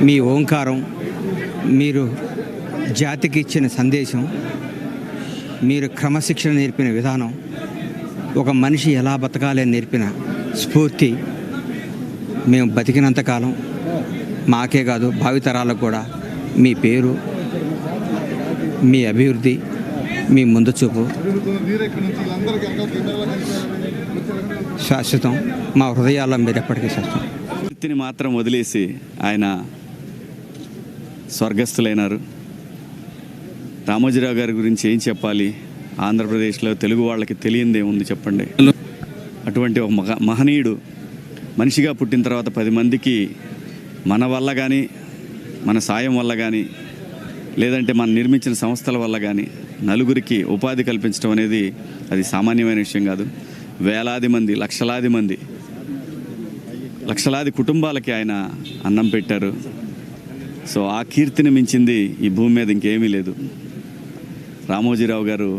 మీ ఓంకారం, మీరు జాతికి ఇచ్చిన సందేశం, మీరు క్రమశిక్షణ నేర్పిన విధానం, ఒక మనిషి ఎలా బతకాలి అని నేర్పిన స్ఫూర్తి మేము బతికినంతకాలం మాకే కాదు భావితరాలకు కూడా మీ పేరు, మీ అభివృద్ధి, మీ ముందు చూపు శాశ్వతం. మా హృదయాల్లో మీరు ఎప్పటికీ శాశ్వతం. వృత్తిని మాత్రం వదిలేసి ఆయన స్వర్గస్థులైనారు. రామోజీరావు గారి గురించి ఏం చెప్పాలి? ఆంధ్రప్రదేశ్లో తెలుగు వాళ్ళకి తెలియందే ఉంది చెప్పండి. అటువంటి ఒక మహనీయుడు మనిషిగా పుట్టిన తర్వాత 10 మందికి మన వల్ల కానీ, మన సాయం వల్ల కానీ, లేదంటే మనం నిర్మించిన సంస్థల వల్ల కానీ నలుగురికి ఉపాధి కల్పించడం అనేది అది సామాన్యమైన విషయం కాదు. వేలాది మంది, లక్షలాది కుటుంబాలకి ఆయన అన్నం పెట్టారు. సో ఆ కీర్తిని మించింది ఈ భూమి మీద ఇంకేమీ లేదు. రామోజీరావు గారు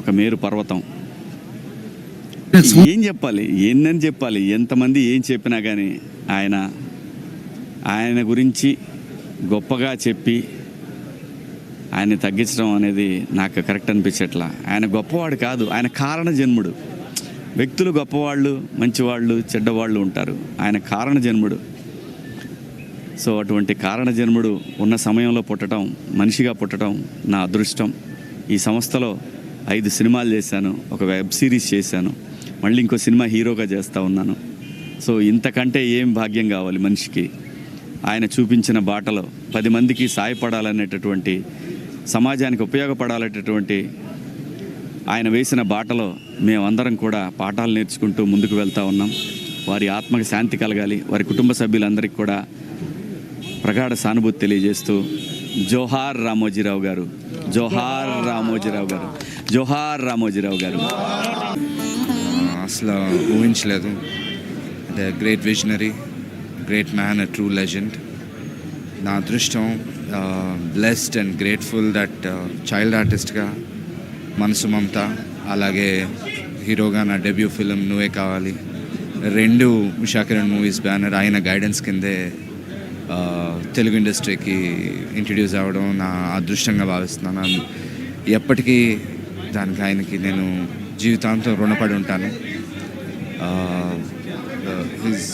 ఒక మేరు పర్వతం. ఏం చెప్పాలి, ఎన్నని చెప్పాలి, ఎంతమంది ఏం చెప్పినా కానీ ఆయన గురించి గొప్పగా చెప్పి ఆయన్ని తగ్గించడం అనేది నాకు కరెక్ట్ అనిపించట్లా. ఆయన గొప్పవాడు కాదు, ఆయన కారణ జన్ముడు. వ్యక్తులు గొప్పవాళ్ళు, మంచివాళ్ళు, చెడ్డవాళ్ళు ఉంటారు. ఆయన కారణ జన్ముడు. సో అటువంటి కారణ జన్ముడు ఉన్న సమయంలో పుట్టడం, మనిషిగా పుట్టడం నా అదృష్టం. ఈ సంస్థలో 5 సినిమాలు చేశాను, ఒక వెబ్ సిరీస్ చేశాను, మళ్ళీ ఇంకో సినిమా హీరోగా చేస్తూ ఉన్నాను. సో ఇంతకంటే ఏం భాగ్యం కావాలి మనిషికి? ఆయన చూపించిన బాటలో 10 మందికి సాయపడాలనేటటువంటి, సమాజానికి ఉపయోగపడాలనేటటువంటి ఆయన వేసిన బాటలో మేమందరం కూడా పాఠాలు నేర్చుకుంటూ ముందుకు వెళ్తూ ఉన్నాం. వారి ఆత్మకి శాంతి కలగాలి. వారి కుటుంబ సభ్యులందరికీ కూడా ప్రగాఢ సానుభూతి తెలియజేస్తూ జోహార్ రామోజీరావు గారు, జోహార్ రామోజీరావు గారు, జోహార్ రామోజీరావు గారు. అసలు ఊహించలేదు. అంటే great visionary, great man, a true legend. నా అదృష్టం, blessed and grateful that child ఆర్టిస్ట్గా మనసు మమత, అలాగే హీరోగా నా డెబ్యూ ఫిలిం నువ్వే కావాలి, 2 ఉషా కిరణ్ మూవీస్ బ్యానర్ ఆయన గైడెన్స్ కిందే తెలుగు ఇండస్ట్రీకి ఇంట్రడ్యూస్ అవ్వడం నా అదృష్టంగా భావిస్తున్నాను. ఎప్పటికీ దానికి ఆయనకి నేను జీవితాంతం రుణపడి ఉంటాను. His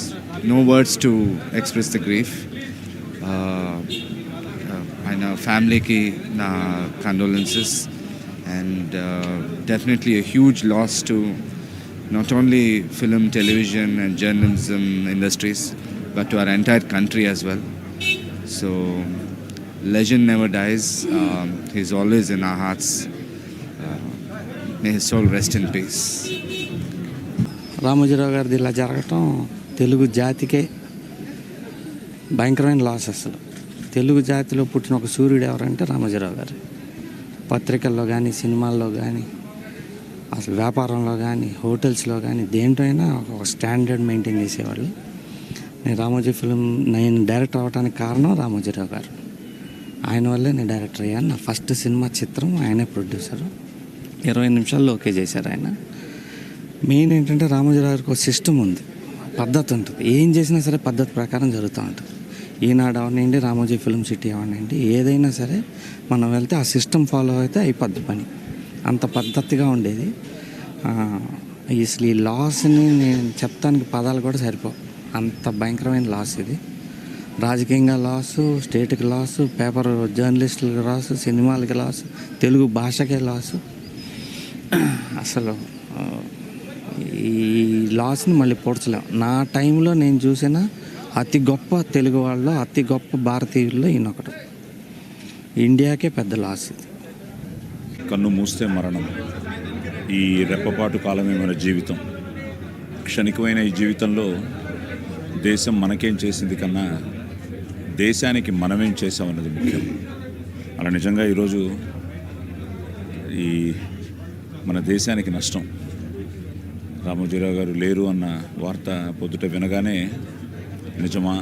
no words to express the grief. ఆయన ఫ్యామిలీకి నా condolences and definitely a huge loss to not only film, television and journalism industries but to our entire country as well. So legend never dies. He's always in our hearts. May his soul rest in peace. Ramoji Rao గారిది ఇలా జరగటం తెలుగు జాతికే భయంకరమైన loss. అసలు తెలుగు జాతిలో పుట్టిన ఒక సూర్యుడు ఎవరంటే రామోజీరావు గారు. పత్రికల్లో కానీ, సినిమాల్లో కానీ, అసలు వ్యాపారంలో కానీ, హోటల్స్లో కానీ, దేంట్లో అయినా ఒక స్టాండర్డ్ మెయింటైన్ చేసేవాళ్ళు. నేను డైరెక్టర్ అవ్వడానికి కారణం రామోజీరావు గారు. ఆయన వల్లే నేను డైరెక్టర్ అయ్యాను. నా ఫస్ట్ సినిమా చిత్రం ఆయనే ప్రొడ్యూసరు. 20 నిమిషాల్లో ఓకే చేశారు ఆయన. మెయిన్ ఏంటంటే రామోజీరావు గారికి ఒక సిస్టమ్ ఉంది, పద్ధతి ఉంటుంది. ఏం చేసినా సరే పద్ధతి ప్రకారం జరుగుతూ ఉంటుంది. ఈనాడు అవనండి, రామోజీ ఫిల్మ్ సిటీ అవనండి, ఏదైనా సరే మనం వెళ్తే ఆ సిస్టమ్ ఫాలో అయితే అయిపోద్ది పని. అంత పద్ధతిగా ఉండేది. అసలు ఈ లాస్ని నేను చెప్తానికి పదాలు కూడా సరిపోవు, అంత భయంకరమైన లాస్ ఇది. రాజకీయంగా లాసు, స్టేట్కి లాసు, పేపర్ జర్నలిస్టులకి లాసు, సినిమాలకి లాసు, తెలుగు భాషకే లాసు. అసలు ఈ లాస్ని మళ్ళీ పూడ్చలేం. నా టైంలో నేను చూసిన అతి గొప్ప తెలుగు వాళ్ళు, అతి గొప్ప భారతీయుల్లో ఈయనొకడు. ఇండియాకే పెద్ద లాస్ ఇది. కన్ను మూస్తే మరణం. ఈ రెప్పపాటు కాలమే మన జీవితం. క్షణికమైన ఈ జీవితంలో దేశం మనకేం చేసింది కన్నా దేశానికి మనమేం చేసామన్నది ముఖ్యం. అలా నిజంగా ఈరోజు ఈ మన దేశానికి నష్టం. రామోజీరావు గారు లేరు అన్న వార్త పొద్దుట వినగానే నిజమా?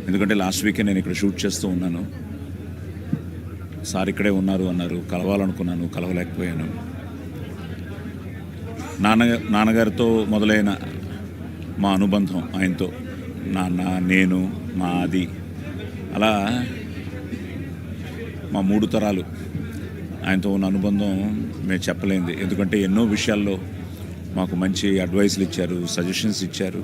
ఎందుకంటే లాస్ట్ వీకే నేను ఇక్కడ షూట్ చేస్తూ ఉన్నాను. సార్ ఇక్కడే ఉన్నారు అన్నారు, కలవాలనుకున్నాను, కలవలేకపోయాను. నాన్నగారితో మొదలైన మా అనుబంధం ఆయనతో, నాన్న, నేను, మా ఆది, అలా మా 3 తరాలు ఆయనతో ఉన్న అనుబంధం మేము చెప్పలేంది. ఎందుకంటే ఎన్నో విషయాల్లో మాకు మంచి అడ్వైస్లు ఇచ్చారు, సజెషన్స్ ఇచ్చారు.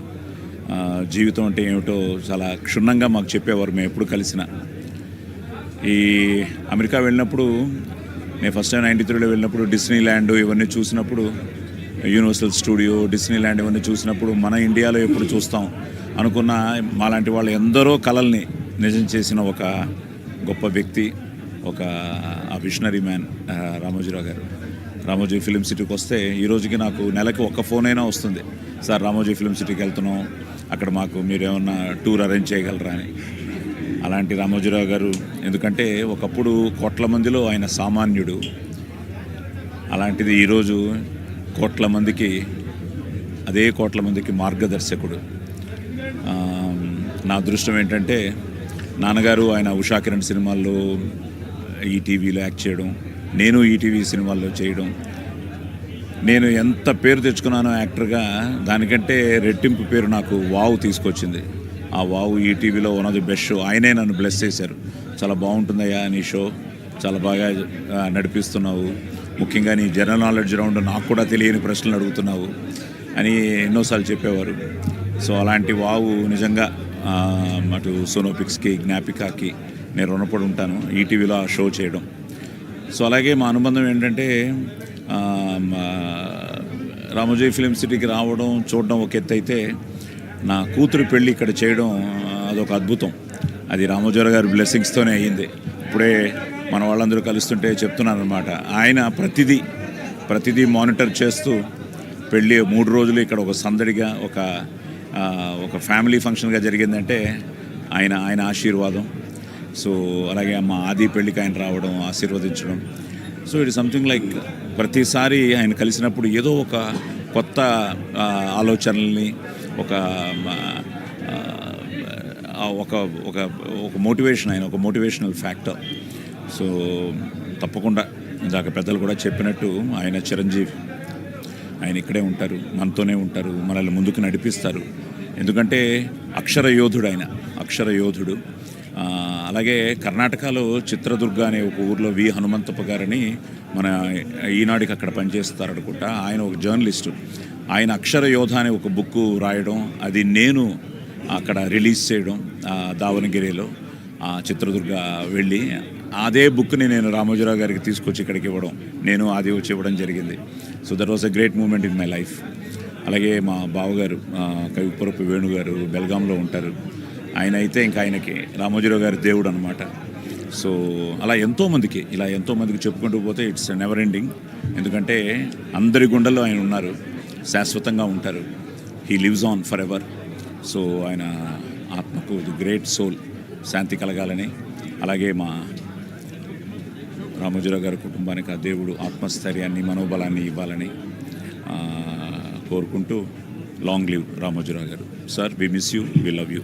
జీవితం అంటే ఏమిటో చాలా క్షుణ్ణంగా మాకు చెప్పేవారు మేము ఎప్పుడు కలిసినా. ఈ అమెరికా వెళ్ళినప్పుడు నేను ఫస్ట్ టైం 93లో వెళ్ళినప్పుడు డిస్నీ ల్యాండ్ ఇవన్నీ చూసినప్పుడు, యూనివర్సల్ స్టూడియో, డిస్నీ ల్యాండ్ ఇవన్నీ చూసినప్పుడు మన ఇండియాలో ఎప్పుడు చూస్తాం అనుకున్న మాలాంటి వాళ్ళు ఎందరో కలల్ని నిజం చేసిన ఒక గొప్ప వ్యక్తి, ఒక విషనరీ మ్యాన్ రామోజీరావు గారు. రామోజీ ఫిలిం సిటీకి వస్తే ఈ రోజుకి నాకు నెలకి ఒక్క ఫోన్ అయినా వస్తుంది, సార్ రామోజీ ఫిలిం సిటీకి వెళ్తున్నాం, అక్కడ మాకు మీరు ఏమన్నా టూర్ అరేంజ్ చేయగలరా అని. అలాంటి రామోజీరావు గారు, ఎందుకంటే ఒకప్పుడు కోట్ల మందిలో ఆయన సామాన్యుడు, అలాంటిది ఈరోజు కోట్ల మందికి, అదే కోట్ల మందికి మార్గదర్శకుడు. నా అదృష్టం ఏంటంటే నాన్నగారు ఆయన ఉషా కిరణ్ సినిమాల్లో ఈటీవీలో యాక్ట్ చేయడం, నేను ఈటీవీ సినిమాల్లో చేయడం. నేను ఎంత పేరు తెచ్చుకున్నానో యాక్టర్గా, దానికంటే రెట్టింపు పేరు నాకు వావ్ తీసుకొచ్చింది. ఆ వావ్ ఈటీవీలో one of the best show. ఆయనే నన్ను బ్లెస్ చేశారు. చాలా బాగుంటుందయ్యా నీ షో, చాలా బాగా నడిపిస్తున్నావు, ముఖ్యంగా నీ జనరల్ నాలెడ్జ్ రౌండ్ నాకు కూడా తెలియని ప్రశ్నలు అడుగుతున్నావు అని ఎన్నోసార్లు చెప్పేవారు. సో అలాంటి వావు నిజంగా అటు సోనోపిక్స్కి, జ్ఞాపికాకి నేను రుణపడి ఉంటాను ఈటీవీలో ఆ షో చేయడం. సో అలాగే మా అనుబంధం ఏంటంటే రామోజీ ఫిలిం సిటీకి రావడం, చూడడం ఒక ఎత్తు అయితే, నా కూతురు పెళ్ళి ఇక్కడ చేయడం అదొక అద్భుతం. అది రామోజీరావు గారి బ్లెస్సింగ్స్తోనే అయ్యింది. ఇప్పుడే మన వాళ్ళందరూ కలుస్తుంటే చెప్తున్నాను అనమాట. ఆయన ప్రతిదీ మానిటర్ చేస్తూ పెళ్ళి 3 రోజులు ఇక్కడ ఒక సందడిగా ఒక ఫ్యామిలీ ఫంక్షన్గా జరిగిందంటే ఆయన ఆశీర్వాదం. సో అలాగే మా ఆది పెళ్ళికి ఆయన రావడం, ఆశీర్వదించడం. సో ఇట్ సంథింగ్ లైక్ ప్రతిసారి ఆయన కలిసినప్పుడు ఏదో ఒక కొత్త ఆలోచనల్ని, ఒక మోటివేషన్, ఆయన ఒక మోటివేషనల్ ఫ్యాక్టర్. సో తప్పకుండా ఇందాక పెద్దలు కూడా చెప్పినట్టు ఆయన చిరంజీవి, ఆయన ఇక్కడే ఉంటారు, మనతోనే ఉంటారు, మనల్ని ముందుకు నడిపిస్తారు. ఎందుకంటే అక్షర యోధుడు. అలాగే కర్ణాటకలో చిత్రదుర్గ అనే ఒక ఊర్లో వి హనుమంతప్ప గారని మన ఈనాడికి అక్కడ పనిచేస్తారు అనుకుంటా. ఆయన ఒక జర్నలిస్టు. ఆయన అక్షర యోధ అనే ఒక బుక్ రాయడం, అది నేను అక్కడ రిలీజ్ చేయడం దావణగిరిలో చిత్రదుర్గ వెళ్ళి, అదే బుక్ని నేను రామోజీరావు గారికి తీసుకొచ్చి ఇక్కడికి ఇవ్వడం, నేను అది వచ్చి ఇవ్వడం జరిగింది. So that was a great moment in my life. అలాగే మా బావగారు కవిపురపు వేణుగారు బెల్గాంలో ఉంటారు. ఆయన అయితే ఇంకా ఆయనకి రామోజీరావు గారి దేవుడు అనమాట. సో అలా ఎంతోమందికి చెప్పుకుంటూ పోతే ఇట్స్ నెవర్ ఎండింగ్. ఎందుకంటే అందరి గుండెల్లో ఆయన ఉన్నారు, శాశ్వతంగా ఉంటారు. He lives on for ever. So ఆయన ఆత్మకు ది గ్రేట్ సోల్ శాంతి కలగాలని, అలాగే మా రామోజీరావు గారి కుటుంబానికి ఆ దేవుడు ఆత్మస్థైర్యాన్ని, మనోబలాన్ని ఇవ్వాలని కోరుకుంటూ, లాంగ్ లివ్ రామోజీరావు గారు. Sir, we miss you, we love you.